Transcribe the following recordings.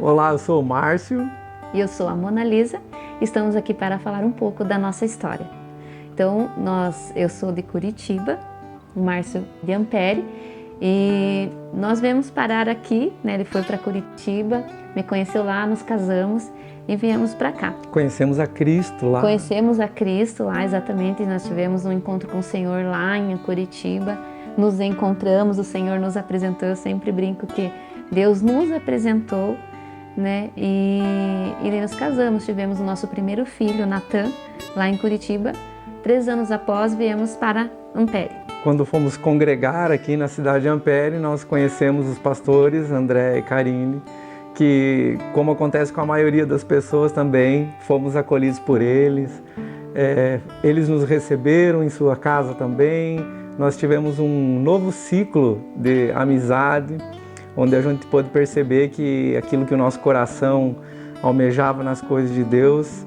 Olá, eu sou o Márcio. E eu sou a Mona Lisa. Estamos aqui para falar um pouco da nossa história. Então, eu sou de Curitiba, o Márcio de Ampere, e nós viemos parar aqui, né? Ele foi para Curitiba, me conheceu lá, nos casamos e viemos para cá. Conhecemos a Cristo lá. Conhecemos a Cristo lá, exatamente. Nós tivemos um encontro com o Senhor lá em Curitiba. Nos encontramos, o Senhor nos apresentou. Eu sempre brinco que Deus nos apresentou, né? E nos casamos. Tivemos o nosso primeiro filho, Natan, lá em Curitiba. 3 anos após, viemos para Ampere. Quando fomos congregar aqui na cidade de Ampere, nós conhecemos os pastores André e Karine, que, como acontece com a maioria das pessoas também, fomos acolhidos por eles. Eles nos receberam em sua casa também. Nós tivemos um novo ciclo de amizade, onde a gente pôde perceber que aquilo que o nosso coração almejava nas coisas de Deus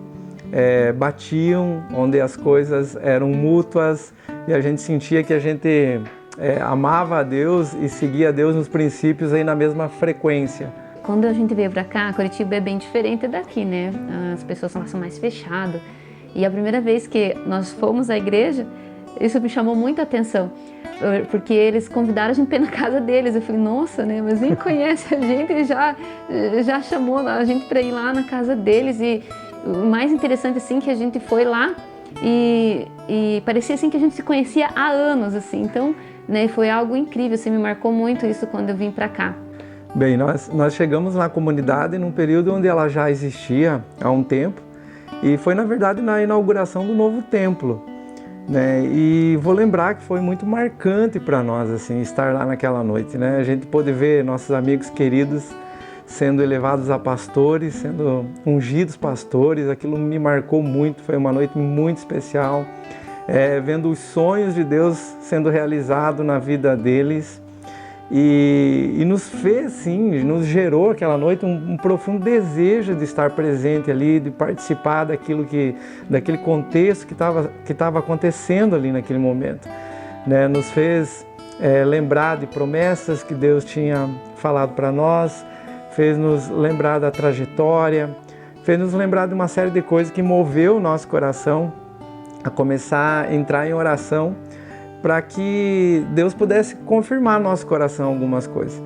batiam, onde as coisas eram mútuas e a gente sentia que a gente amava a Deus e seguia a Deus nos princípios aí na mesma frequência. Quando a gente veio para cá, Curitiba é bem diferente daqui, né? As pessoas são mais fechadas. E a primeira vez que nós fomos à igreja, isso me chamou muita atenção, porque eles convidaram a gente para ir na casa deles. Eu falei, nossa, né? Mas nem conhece a gente, ele já chamou a gente para ir lá na casa deles. E o mais interessante, assim, que a gente foi lá e parecia assim que a gente se conhecia há anos, assim. Então, né, foi algo incrível, assim, me marcou muito isso quando eu vim para cá. Bem, nós chegamos na comunidade num período onde ela já existia há um tempo e foi, na verdade, na inauguração do novo templo, né? E vou lembrar que foi muito marcante para nós, assim, estar lá naquela noite, né? A gente pôde ver nossos amigos queridos sendo elevados a pastores, sendo ungidos pastores. Aquilo me marcou muito, foi uma noite muito especial, vendo os sonhos de Deus sendo realizados na vida deles. E nos fez, sim, nos gerou aquela noite um profundo desejo de estar presente ali, de participar daquele contexto que estava acontecendo ali naquele momento, né? Nos fez lembrar de promessas que Deus tinha falado para nós, fez nos lembrar da trajetória, fez nos lembrar de uma série de coisas que moveu o nosso coração a começar a entrar em oração, para que Deus pudesse confirmar no nosso coração algumas coisas.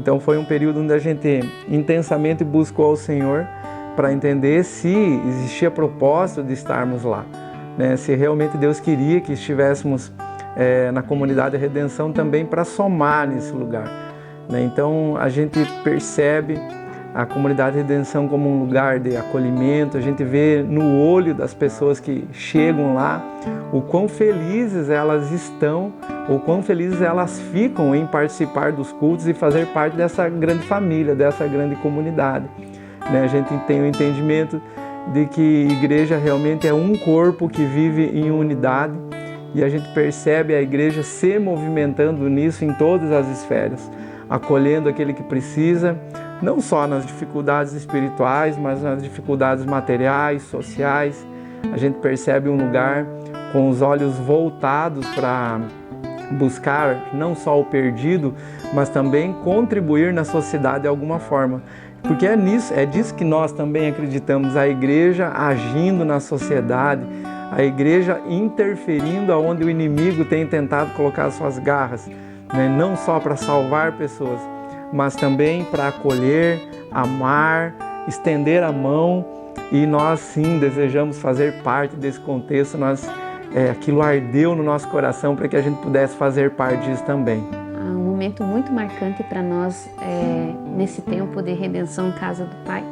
Então foi um período onde a gente intensamente buscou ao Senhor para entender se existia propósito de estarmos lá, né? Se realmente Deus queria que estivéssemos na comunidade de redenção também para somar nesse lugar, né? Então a gente percebe a comunidade de redenção como um lugar de acolhimento. A gente vê no olho das pessoas que chegam lá o quão felizes elas estão, ou quão felizes elas ficam em participar dos cultos e fazer parte dessa grande família, dessa grande comunidade, né? A gente tem o entendimento de que igreja realmente é um corpo que vive em unidade, e a gente percebe a igreja se movimentando nisso em todas as esferas, acolhendo aquele que precisa, não só nas dificuldades espirituais, mas nas dificuldades materiais, sociais. A gente percebe um lugar com os olhos voltados para buscar não só o perdido, mas também contribuir na sociedade de alguma forma. Porque é disso que nós também acreditamos, a igreja agindo na sociedade, a igreja interferindo aonde o inimigo tem tentado colocar suas garras, né? Não só para salvar pessoas, mas também para acolher, amar, estender a mão. E nós sim desejamos fazer parte desse contexto. Aquilo ardeu no nosso coração para que a gente pudesse fazer parte disso também. Um momento muito marcante para nós nesse tempo de redenção Casa do Pai.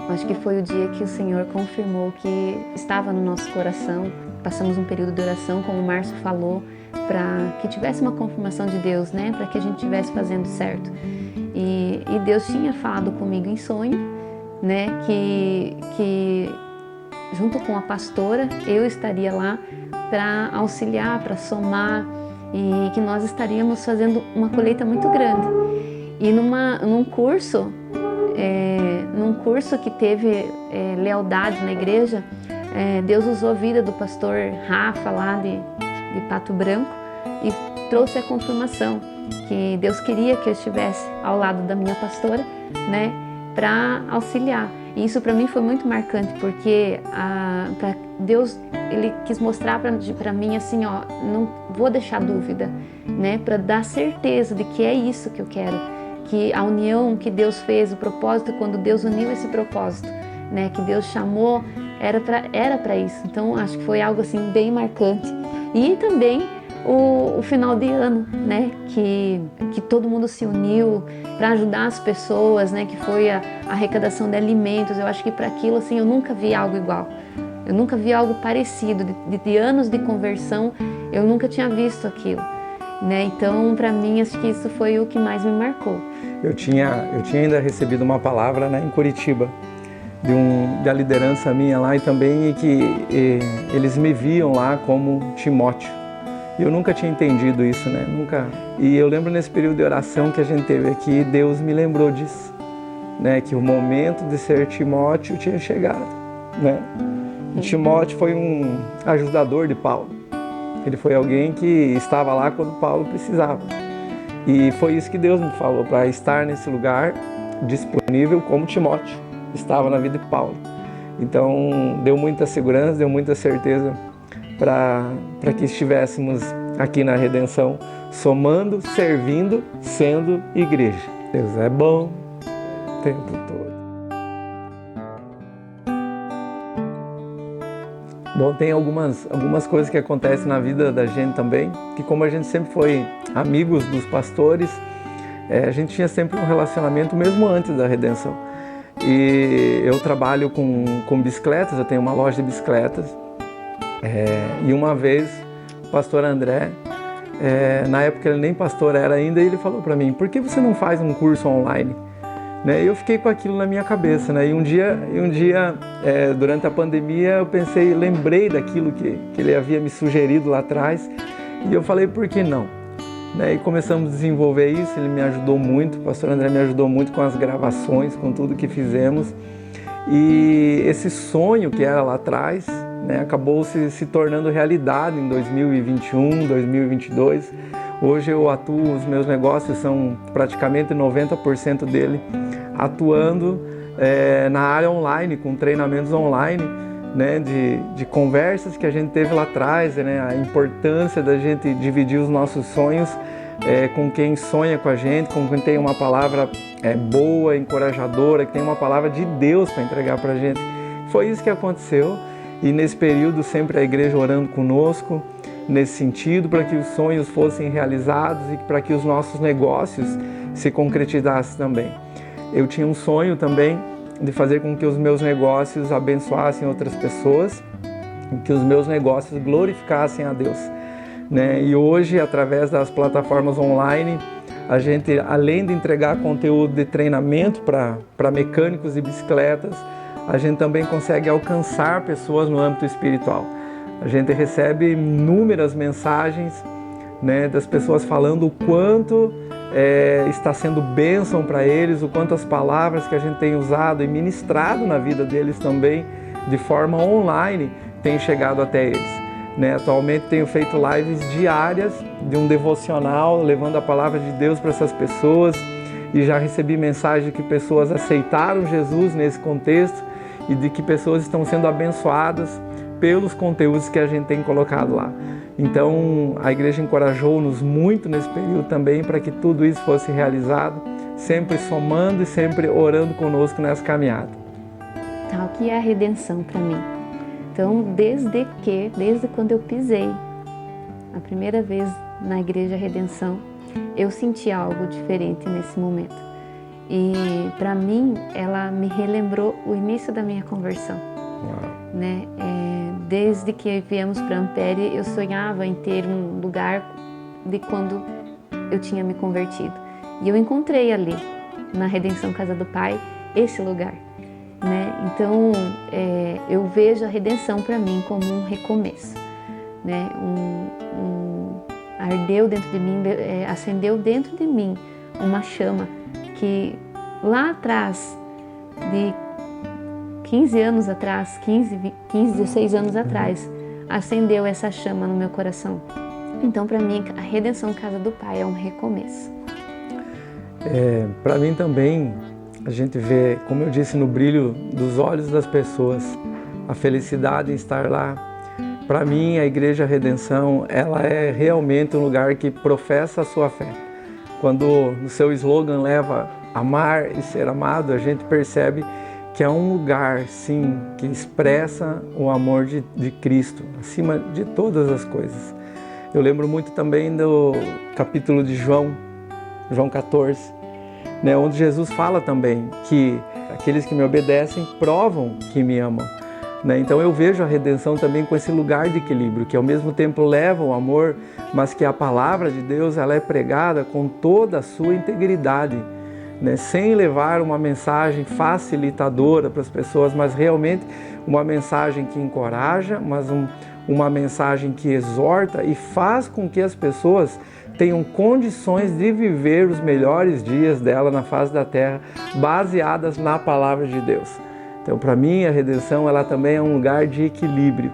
Acho que foi o dia que o Senhor confirmou que estava no nosso coração. Passamos um período de oração, como o Márcio falou, para que tivesse uma confirmação de Deus, né? Para que a gente estivesse fazendo certo. E Deus tinha falado comigo em sonho, né? Que junto com a pastora eu estaria lá para auxiliar, para somar, e que nós estaríamos fazendo uma colheita muito grande. E num curso que teve lealdade na igreja, Deus usou a vida do pastor Rafa lá de Pato Branco e trouxe a confirmação que Deus queria que eu estivesse ao lado da minha pastora, né? para auxiliar. E isso para mim foi muito marcante, porque Deus, ele quis mostrar para mim assim, ó, não vou deixar dúvida, né, para dar certeza de que é isso que eu quero, que a união que Deus fez, o propósito, quando Deus uniu esse propósito, né, que Deus chamou, era para isso. Então acho que foi algo assim bem marcante. E também o final de ano, né, que todo mundo se uniu para ajudar as pessoas, né, que foi a arrecadação de alimentos. Eu acho que para aquilo assim eu nunca vi algo igual. Eu nunca vi algo parecido, de anos de conversão, eu nunca tinha visto aquilo, né? Então, para mim, acho que isso foi o que mais me marcou. Eu tinha ainda recebido uma palavra, né, em Curitiba, da liderança minha lá, e também que eles me viam lá como Timóteo. E eu nunca tinha entendido isso, né? Nunca. E eu lembro nesse período de oração que a gente teve aqui, Deus me lembrou disso, né? Que o momento de ser Timóteo tinha chegado, né? E Timóteo foi um ajudador de Paulo. Ele foi alguém que estava lá quando Paulo precisava. E foi isso que Deus me falou, para estar nesse lugar disponível como Timóteo estava na vida de Paulo. Então, deu muita segurança, deu muita certeza para que estivéssemos aqui na Redenção, somando, servindo, sendo igreja. Deus é bom o tempo todo. Bom, tem algumas coisas que acontecem na vida da gente também, que como a gente sempre foi amigos dos pastores, a gente tinha sempre um relacionamento mesmo antes da redenção. E eu trabalho com bicicletas, eu tenho uma loja de bicicletas, e uma vez o pastor André, na época ele nem pastor era ainda, ele falou para mim, por que você não faz um curso online? Né? E eu fiquei com aquilo na minha cabeça, né? E um dia durante a pandemia, eu lembrei daquilo que ele havia me sugerido lá atrás, e eu falei, por que não? Né? E começamos a desenvolver isso, ele me ajudou muito, o pastor André me ajudou muito com as gravações, com tudo que fizemos, e esse sonho que era lá atrás, né, acabou se tornando realidade em 2021, 2022. Hoje eu atuo, os meus negócios são praticamente 90% dele atuando na área online, com treinamentos online, né, de conversas que a gente teve lá atrás, né, a importância da gente dividir os nossos sonhos com quem sonha com a gente, com quem tem uma palavra boa, encorajadora, que tem uma palavra de Deus para entregar para a gente. Foi isso que aconteceu, e nesse período sempre a igreja orando conosco, nesse sentido, para que os sonhos fossem realizados e para que os nossos negócios se concretizassem também. Eu tinha um sonho também de fazer com que os meus negócios abençoassem outras pessoas, que os meus negócios glorificassem a Deus, né? E hoje, através das plataformas online, a gente, além de entregar conteúdo de treinamento para mecânicos de bicicletas, a gente também consegue alcançar pessoas no âmbito espiritual. A gente recebe inúmeras mensagens, né, das pessoas falando o quanto está sendo bênção para eles, o quanto as palavras que a gente tem usado e ministrado na vida deles também, de forma online, têm chegado até eles. Né? Atualmente tenho feito lives diárias de um devocional, levando a palavra de Deus para essas pessoas, e já recebi mensagem de que pessoas aceitaram Jesus nesse contexto e de que pessoas estão sendo abençoadas pelos conteúdos que a gente tem colocado lá. Então, a igreja encorajou-nos muito nesse período também para que tudo isso fosse realizado, sempre somando e sempre orando conosco nessa caminhada. Tal que é a redenção para mim. Então, desde quando eu pisei a primeira vez na Igreja Redenção, eu senti algo diferente nesse momento. E para mim, ela me relembrou o início da minha conversão. Né? Desde que viemos para Ampere, eu sonhava em ter um lugar de quando eu tinha me convertido. E eu encontrei ali, na Redenção Casa do Pai, esse lugar. Né? Então, eu vejo a redenção para mim como um recomeço. Né? Ardeu dentro de mim, acendeu dentro de mim uma chama que lá atrás, de 15 anos atrás, 16 anos atrás, acendeu essa chama no meu coração. Então, para mim, a Redenção Casa do Pai é um recomeço. Para mim também, A gente vê, como eu disse, no brilho dos olhos das pessoas, a felicidade em estar lá. Para mim, a Igreja Redenção, ela é realmente um lugar que professa a sua fé. Quando no seu slogan leva amar e ser amado, a gente percebe que é um lugar, sim, que expressa o amor de Cristo, acima de todas as coisas. Eu lembro muito também do capítulo de João 14, né, onde Jesus fala também que aqueles que me obedecem provam que me amam. Né? Então eu vejo a redenção também com esse lugar de equilíbrio, que ao mesmo tempo leva o amor, mas que a palavra de Deus ela é pregada com toda a sua integridade, né? Sem levar uma mensagem facilitadora para as pessoas, mas realmente uma mensagem que encoraja, mas uma mensagem que exorta e faz com que as pessoas tenham condições de viver os melhores dias dela na face da terra, baseadas na palavra de Deus. Então, para mim, a redenção ela também é um lugar de equilíbrio,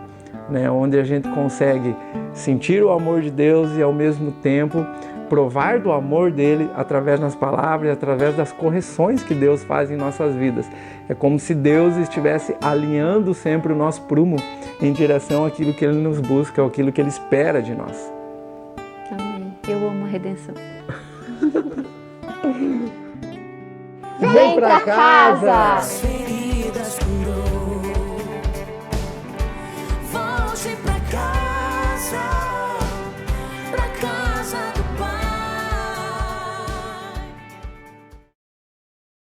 né? Onde a gente consegue sentir o amor de Deus e, ao mesmo tempo, provar do amor dele através das palavras e através das correções que Deus faz em nossas vidas. É como se Deus estivesse alinhando sempre o nosso prumo em direção àquilo que Ele nos busca, àquilo que Ele espera de nós. Amém. Eu amo a redenção. Vem pra casa!